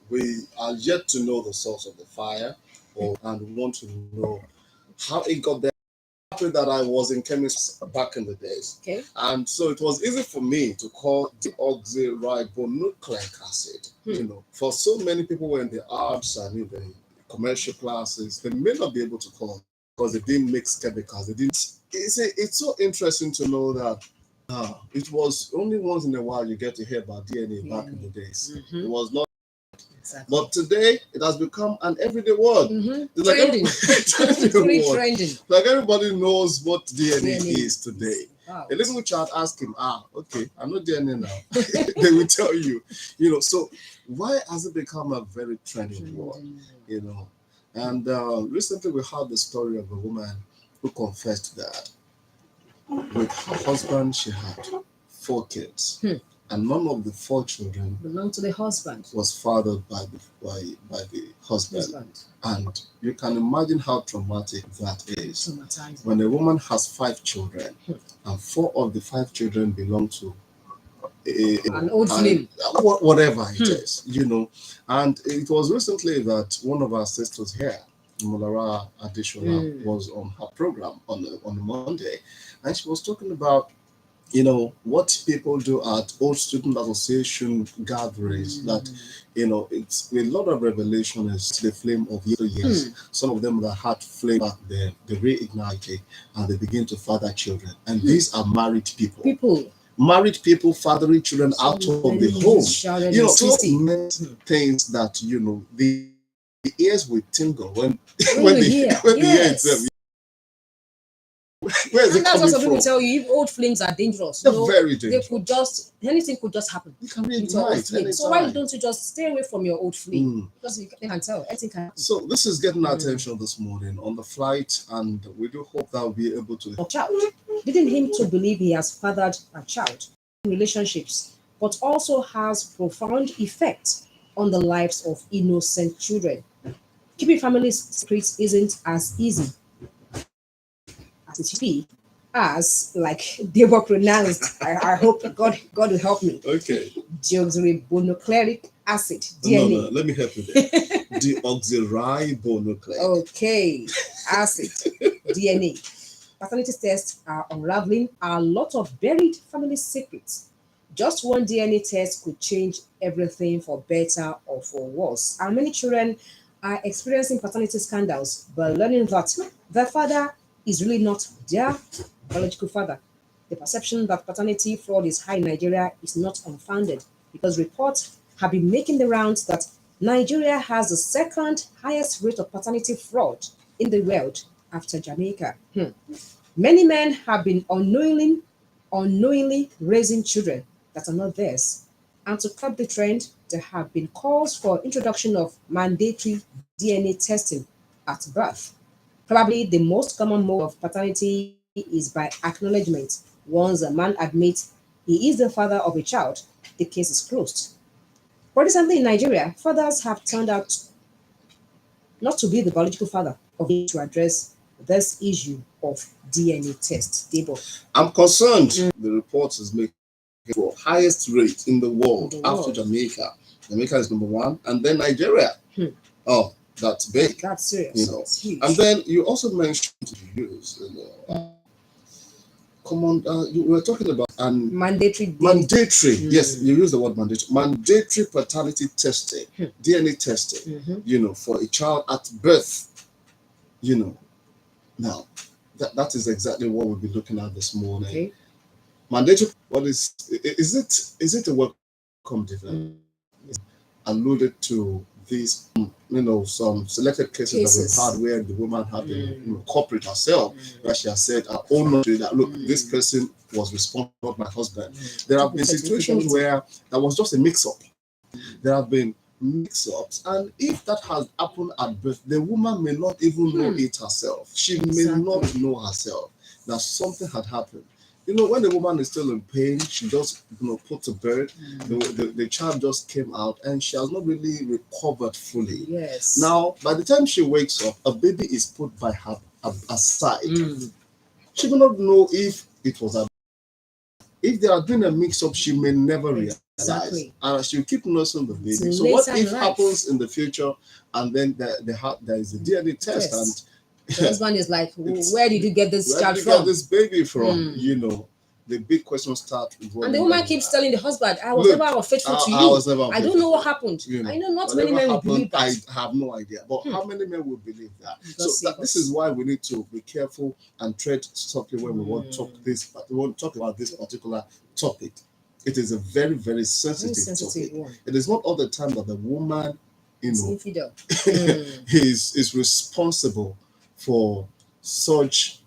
we are yet to know the source of the fire, and want to know how it got there. That I was in chemistry back in the days. Okay. And so it was easy for me to call deoxyribonucleic acid. For so many people were in the arts and in the commercial classes, they may not be able to call because they didn't mix chemicals. They didn't. It's so interesting to know that it was only once in a while you get to hear about DNA back in the days. It was not. Exactly. But today, it has become an everyday word. It's trending. It's really trending. Like everybody knows what DNA is today. Wow. A little child ask him, okay, I'm not DNA now. They will tell you, so why has it become a very trending word, And recently we heard the story of a woman who confessed that with her husband, she had 4 kids. And none of the 4 children belonged to the husband. Was fathered by the husband. And you can imagine how traumatic that is. Traumatizing. When a woman has 5 children, and 4 of the 5 children belong to an old flame, whatever it is, And it was recently that one of our sisters here, Mulara Adeshola, was on her program on the Monday, and she was talking about what people do at old student association gatherings, that, it's a lot of revelation is the flame of years. Some of them that had flame back then, they reignite it and they begin to father children. And these are married people. Married people fathering children out of the home. So many things that, the ears will tingle when they hear itself. Where's and that's what some people tell you. If old flames are dangerous, very dangerous. They could anything could just happen. You can reignite. So why don't you just stay away from your old flame? Because they can tell anything can happen. So this is getting our attention this morning on the flight, and we do hope that we'll be able to. A child, leading him to believe he has fathered a child in relationships, but also has profound effect on the lives of innocent children. Keeping family secrets isn't as easy as it should be, as like Debo pronounced. I hope God will help me. Okay. Deoxyribonucleic acid, DNA. No, let me help you there. Deoxyribonucleic. Okay, acid, DNA. Paternity tests are unraveling a lot of buried family secrets. Just one DNA test could change everything for better or for worse. And many children are experiencing paternity scandals by learning that their father is really not their biological father. The perception that paternity fraud is high in Nigeria is not unfounded, because reports have been making the rounds that Nigeria has the second highest rate of paternity fraud in the world after Jamaica. Many men have been unknowingly raising children that are not theirs. And to curb the trend, there have been calls for introduction of mandatory DNA testing at birth. Probably the most common mode of paternity is by acknowledgement. Once a man admits he is the father of a child, the case is closed. But recently in Nigeria, fathers have turned out not to be the biological father of it to address this issue of DNA tests. Debo. I'm concerned. The report is making for highest rate in the world after Jamaica. Jamaica is number 1, and then Nigeria. Oh, that's big. That's serious. It's huge. And then you also mentioned use common. You were talking about mandatory. Yes, you use the word mandatory. Mandatory paternity testing, DNA testing. For a child at birth. Now that is exactly what we'll be looking at this morning. Okay. Mandatory. What is it a welcome development? Alluded to these, some selected cases that we've had where the woman had been corporate herself, where she has said her own that look, this person was responsible, not my husband. There have been situations where there was just a mix-up. There have been mix-ups, and if that has happened at birth, the woman may not even know it herself. She may not know herself that something had happened. When the woman is still in pain, she just put to bed. The child just came out, and she has not really recovered fully. Yes. Now, by the time she wakes up, a baby is put by her aside. She will not know if it was a. If there had been a mix-up, she may never realize. Exactly. And she'll keep nursing the baby. Till So what later in if life. happens in the future and then there is a DNA test Yes. and The husband is like, where did you get this where child did you get from? this baby from? You know, the big question starts. And the woman keeps telling the husband, I was Look, never unfaithful to I you. was never I don't know what happened. You know, I know not many whatever men will happened, believe that. I have no idea. But how many men will believe that? God So save this us. is why we need to be careful and tread softly when we want to talk this. We want to talk about this particular topic. It is a very, very sensitive topic. One. It is not all the time that the woman, It's infidel. is responsible for such,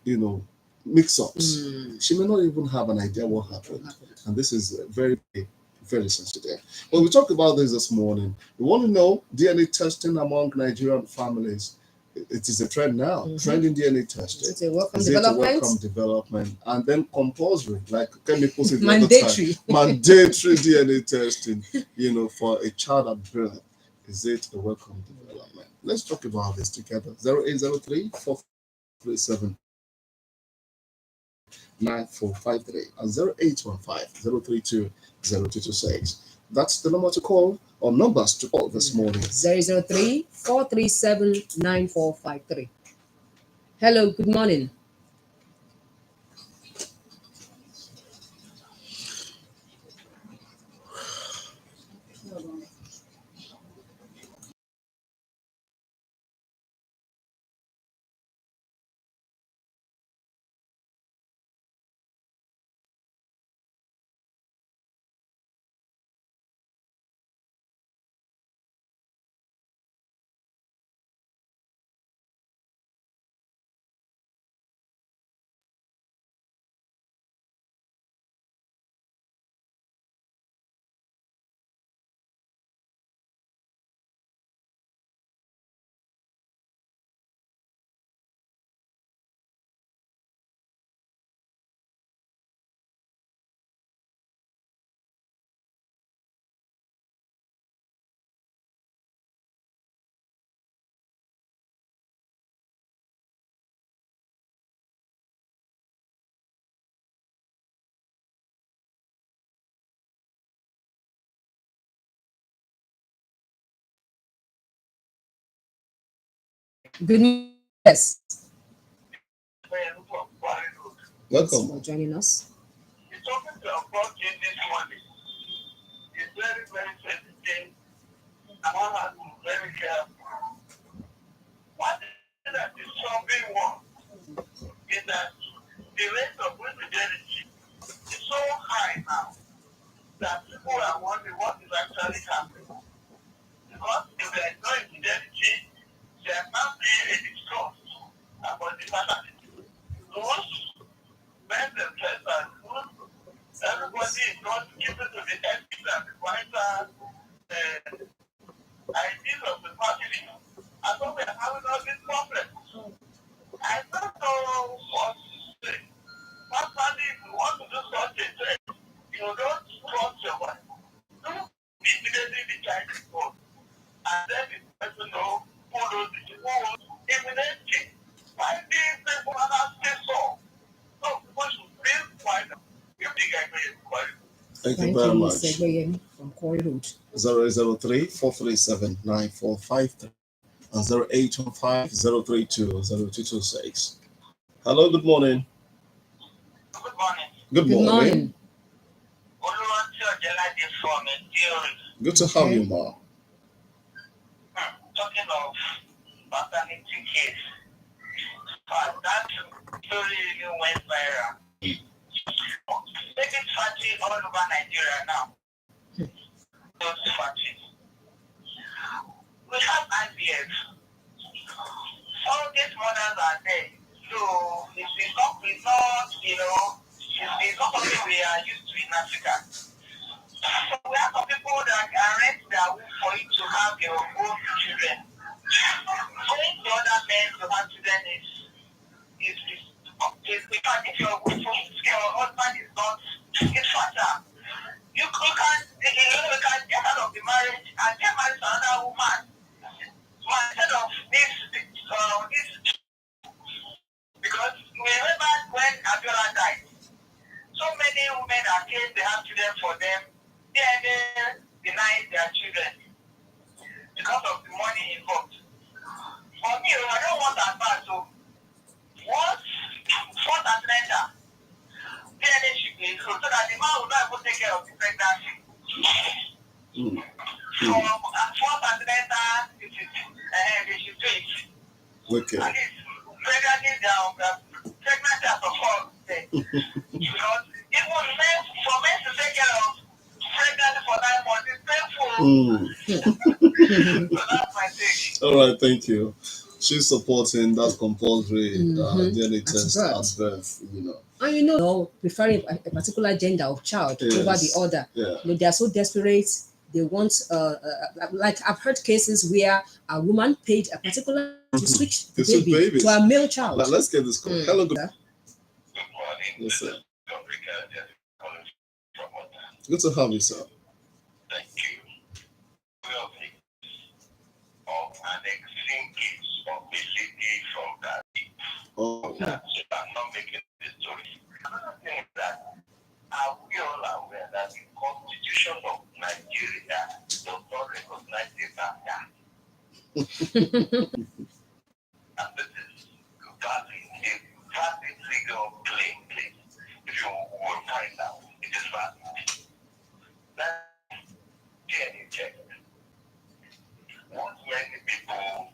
mix-ups. She may not even have an idea what happened, and this is very, very sensitive. When we talk about this morning, we want to know DNA testing among Nigerian families. It is a trend now. Trending DNA testing. Is it a welcome Is development? It a welcome development? And then compulsory, like Kemi puts it the mandatory. other time. Mandatory DNA testing, for a child at birth. Is it a welcome development? Let's talk about this together. 0803 437 9453 and 0815 032 0226. That's the number to call or numbers to call this morning. 003 437 9453. Hello, good morning. Good morning. Yes. Welcome. For joining us. The topic about this morning is very, very sensitive, and one has to be very careful. One thing that is troubling one is that the rate of infidelity is so high now that people are wondering what is actually happening. Because if there is no infidelity, there can't be a distrust about the paternity. Those men themselves are good. Everybody is not given to the ethics and the vital ideas of the family. And so we are having all these problems. I don't know what to say. Personally, if you want to do such a thing, you don't trust your wife. Don't be immediately the child is born. And then the person know who knows the who immediately. Why these people are not still so? So people should feel quiet. You think I may quiet. Thank you very much. Mr. from Quarry Road. 003 437 9453 and 0815 032 0226. Hello, good morning. Good morning. Good morning. Good to have you, Ma. Talking of paternity case, that story really went viral. Taking factories all over Nigeria now. Those factories. We have IVF. All these mothers are there. So it's not, it's not something we are used to in Africa. So we have some people that arrange their womb for you to have your own children. Going to other men to have children is because if your husband is not infertile, you can get out of the marriage and get married to another woman. So instead of this, because remember when Abiola died, so many women are claimed they have children for them, DNA denies their children because of the money involved. For me, I don't want that bad. So, once fourth antenatal, DNA should be included so that the man will not even take care of the pregnancy. So, fourth antenatal, they should do it. Okay. At least, pregnancy as a whole. Because even for men to take care of pregnancy for 9 months is painful. So that's my take. All right, thank you. She's supporting that compulsory DNA test at birth, And preferring a particular gender of child over the other. Yeah. They are so desperate. They want, like I've heard cases where a woman paid a particular to switch the baby to a male child. Let's get this call. Hello, good morning. Yes, sir. Good to have you, sir. Thank you. Of an extreme case of a lady from that. Oh. That I'm not making this story. Another thing is that are we all aware that the Constitution of Nigeria does not recognize the father? And this is valid legal claim. If you will find out, it is valid. That DNA check. What many people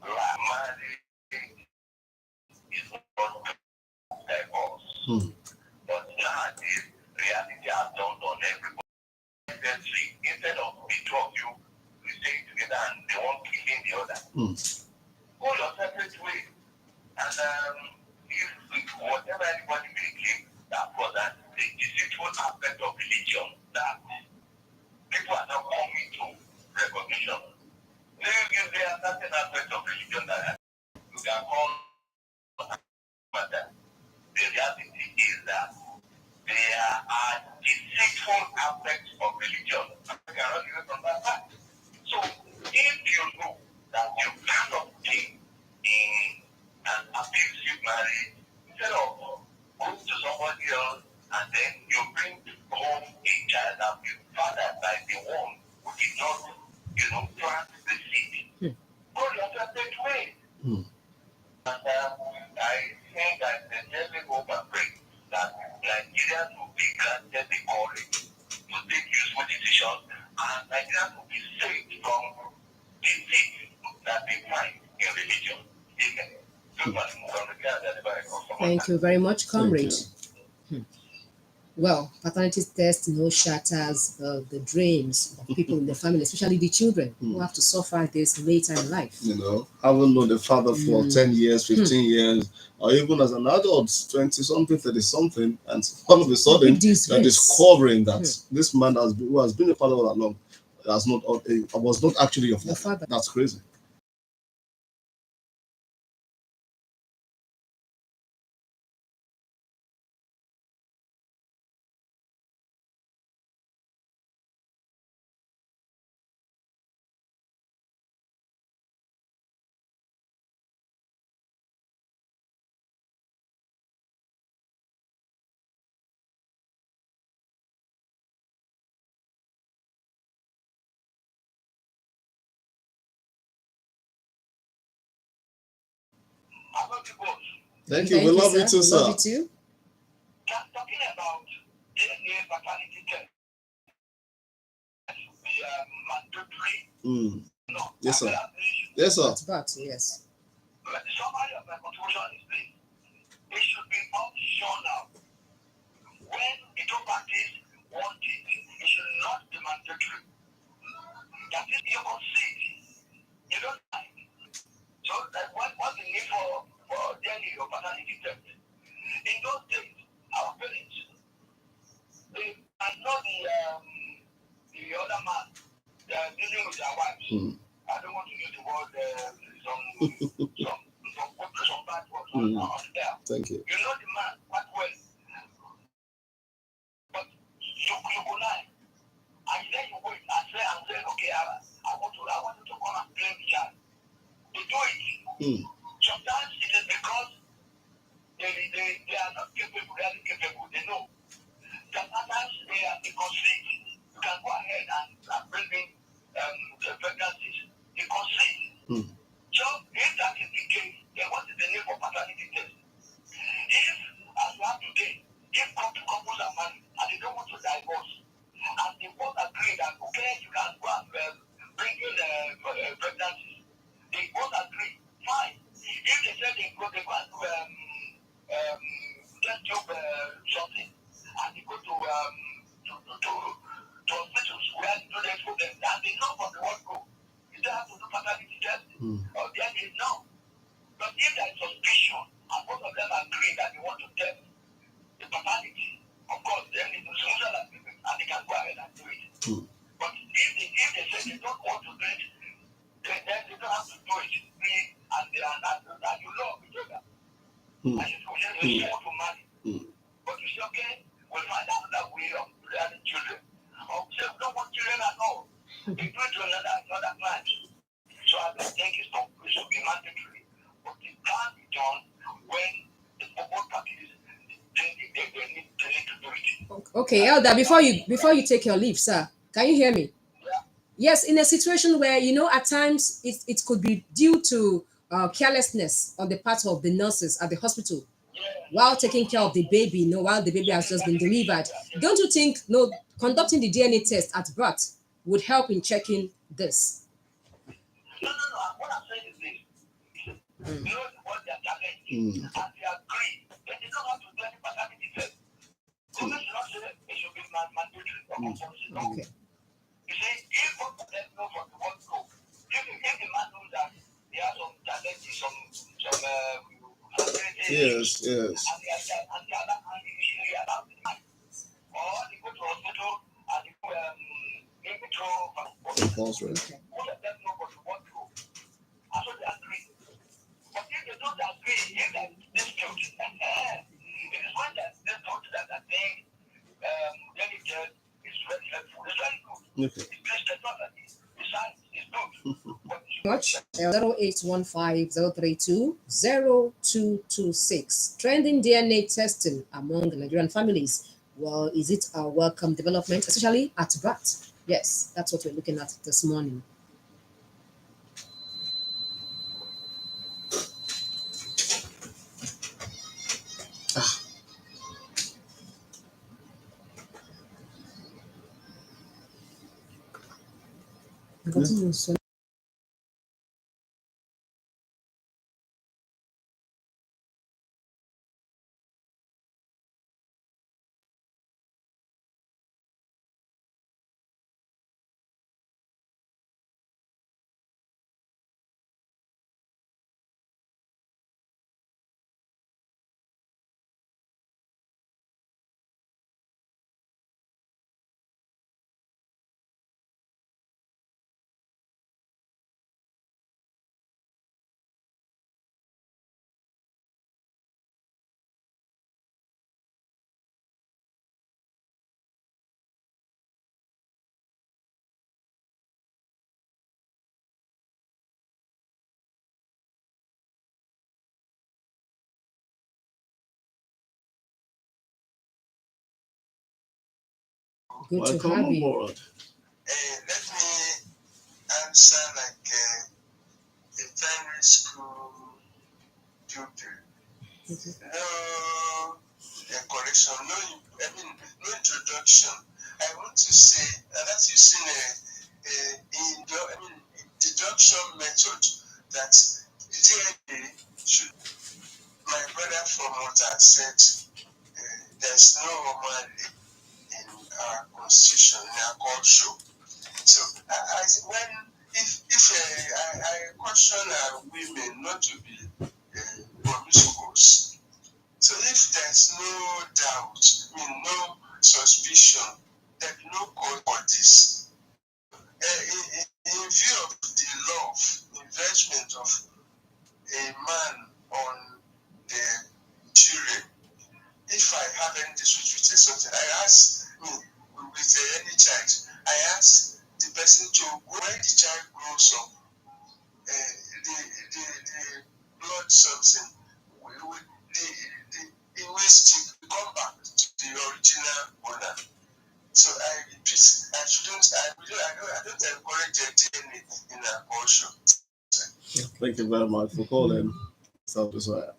are married is not divorce. But nowadays, reality has dawned on everybody. Instead of the two of you staying together and the one killing the other, go your separate way. And if whatever anybody may claim, that was the deceitful aspect of religion that people are not coming to recognition. There are certain aspects of religion that you can call matter. The reality is that there are deceitful aspects of religion. I can run away from that fact. So, if you know that you cannot stay in an abusive marriage, instead of going to somebody else and then you bring home a child that is fathered by the one who did not, plant the seed, go your separate way. And I think that the daily hope and pray that Nigerians will be granted the courage to take useful decisions and Nigerians will be saved from the things that they find in religion. Thank you very much, comrade. Well, paternity test shatters the dreams of people in the family, especially the children who have to suffer this later in life. Haven't known the father for 10 years, 15 years, or even as an adult, 20-something, 30-something, and all of a sudden, you're discovering that this man who has been a father all along was not actually your father. That's crazy. Thank you. We love you too, sir. Love you too. Talking about DNA paternity test, mandatory. No. Yes, sir. Yes, sir. Yes. The summary of my contribution is this. It should be optional. When the two parties want it, it should not be mandatory. That is, you concede. You don't like. So what's the need for DNA or paternity test? In those days, our parents, they know the other man, they are dealing with their wives. I don't want to use the word some bad words on there. Thank you. You know the man quite well. But you go lie. And then you wait and say, okay, I want you to come and blame the child. They do it. Sometimes it is because they are not capable, they are incapable. They know that sometimes they concede So if that is the case, then what is the name for paternity test? If, as you have today, if couples are married and they don't want to divorce, and they both agree that, okay, you can go and bring in pregnancy, they both agree, fine. If they say they go and do test tube something, and they go to hospitals where they do the experiment, and they know from the word go, you don't have to do paternity test, or then they know. But if there is suspicion, and both of them agree that they want to test the paternity, of course, then it's a social agreement, and they can go ahead and do it. But if they say they don't want to do it, then they don't have to do it. And you love each other. And you want to marry. But you say, okay, we'll find another way of having children. Or say, we don't want children at all. They do it to another client. So I don't think it should be mandatory. But it can be done when the both parties they need to do it. Okay, Elder, before you take your leave, sir, can you hear me? Yes, in a situation where, at times it could be due to carelessness on the part of the nurses at the hospital while taking care of the baby, while the baby has just been delivered. Don't you think, conducting the DNA test at birth would help in checking this? No. What I'm saying is this. You know what they are challenging, and they agree. Then they don't have to do any paternity test. Government should not say it should be mandatory or compulsory. No. Okay. You see, if both of them know from the word go, if the man knows that he has some challenges, some Yes. and they allow the man, or they go to hospital and they go in vitro, Compulsory. all of them know from the word go. And so they agree. But if they don't agree, if there is dispute, it is when there is dispute that I think delegate is very helpful. It's very good. Okay. It's just technology. Besides, it's good. Much 0815-032-0226. Trending DNA testing among Nigerian families. Well, is it a welcome development, especially at birth? Yes, that's what we're looking at this morning. Good to have you. Let me answer like a primary school pupil. No correction, no introduction. I want to say that you've seen deduction method that DNA should. My brother from Malta said there's no woman in our constitution, in our culture. So I caution our women not to be promiscuous. So if there's no doubt, no suspicion, there's no cause for this. In view of the love, investment of a man on the children, if I have any dispute with something, I ask with any child, I ask the person to when the child grows up, the blood something, it will still come back to the original owner. So I repeat, I don't encourage the DNA in our culture. Thank you very much for calling. So as well.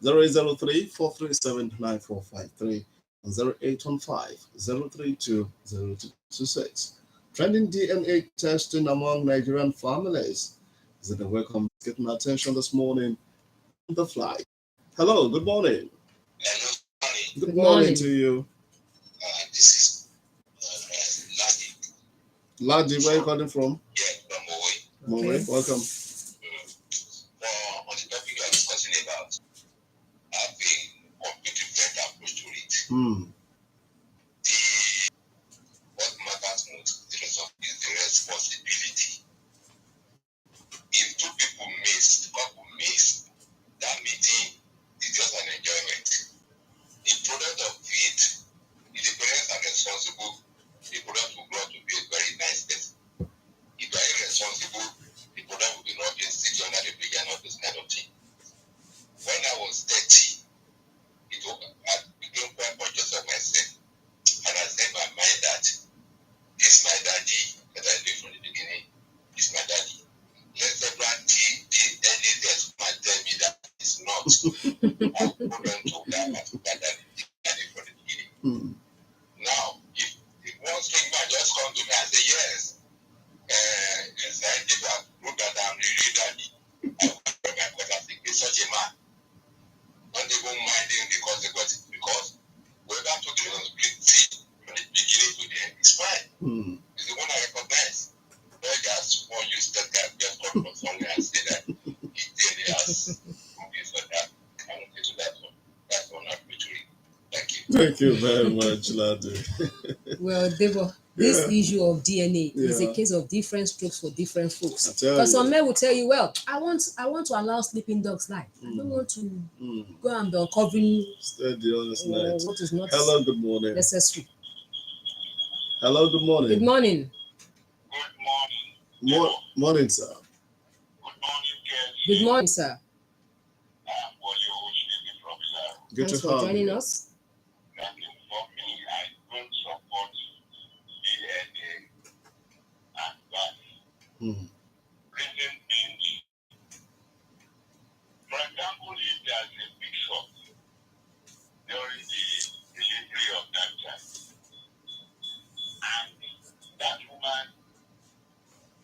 0803-437-9453 and 0815-032-0226. Trending DNA testing among Nigerian families. Is it a welcome getting attention this morning on the fly? Hello, good morning. Hello, Good Good morning morning. to you. this is Ladi. Ladi, where are you calling from? Yeah, from Owe. Mowe, Okay. welcome. On the topic you are discussing about, I have a completely different approach to it. What matters most is the responsibility. If two people miss, the couple miss, that meeting is just an enjoyment. The product of it, if the parents are responsible, the product will grow to be a very nice person. If they are irresponsible, the product will be not being sitting under the bridge and all this kind of thing. When I was 30, I became quite conscious of myself. And I said in my mind that this my daddy that I knew from the beginning is my daddy. Let several DNA tests might tell me that it's not. I'm proven to that daddy from the beginning. Now, if one thing might just come to me and say, yes, yes, I did that, prove that I'm really daddy. I will my God, I think it's such a man. Don't even mind the consequences because whoever took the responsibility from the beginning to the end is fine. It's the one I recognize. Not just one useless guy just come from somewhere and say that he did it as movies for that. I won't get to that one. That's one arbitrary. Thank you. Thank you very much, Ladi. Well, Debo, this Yeah. issue of DNA is a Yeah. case of different strokes for different folks. I tell Because some you. men will tell you, well, I want to allow sleeping dogs lie. I don't want to go and be uncovering Steady on this night. what is not Hello, good morning. necessary. Hello, good morning. Good morning. Good morning. Morning, sir. Good morning, Kemi. Good morning, sir. I'm Wale Oshiri from Sir. Good Thanks to for have joining you. us. Nothing for me. I don't support DNA and that. Reason being, for example, if there's a big shop during the delivery of that child, and that woman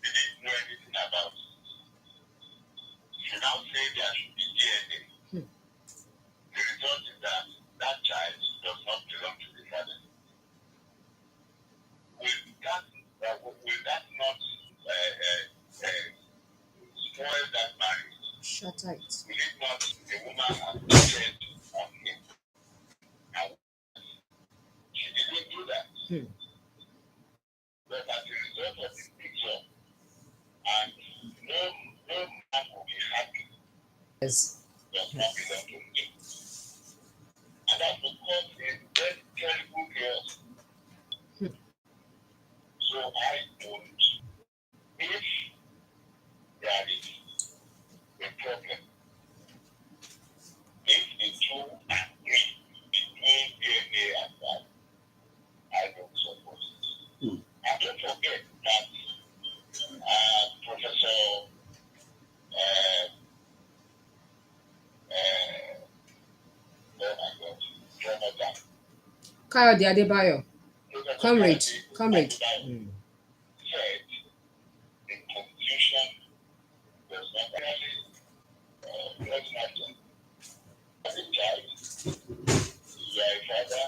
didn't know anything about it, she now say there should be DNA. The result is that that child does not belong to the father. Will that not spoil that marriage? Shatter it. Will it not the woman has cheated on him? And she didn't do that. But as a result of the picture, and no man will be happy Yes. does not belong to him. And that will cause a very terrible chaos. So I don't. If there is a problem, if the two agree between DNA and that, I don't support it. And don't forget that Professor Jonathan, Kayode Adebayo. Comrade. said the confusion does not really does nothing. As a child, you are a father,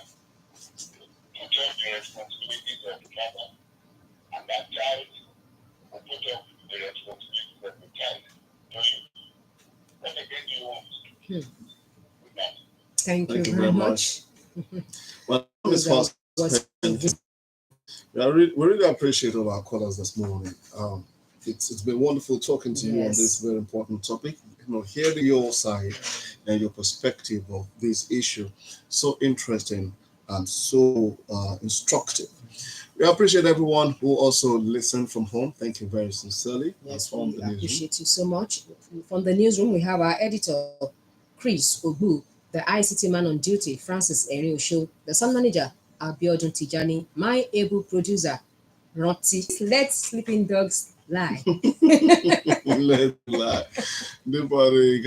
you take the responsibilities of the father, and that child will put up the responsibilities of the child. So what again do you want? Good night. Thank you very much. Well, Miss Was- Foster, we really appreciate all our callers this morning. It's been wonderful talking to you on Yes. this very important topic. Hearing your side and your perspective of this issue, so interesting and so instructive. We appreciate everyone who also listened from home. Thank you very sincerely. Yes, From we the newsroom. appreciate you so much. From the newsroom, we have our editor, Chris Ogbu, the ICT man on duty, Francis Eriosho, the sound manager, Abiodun Tijani, my able producer, Roti. Let sleeping dogs lie. Let's lie. Nobody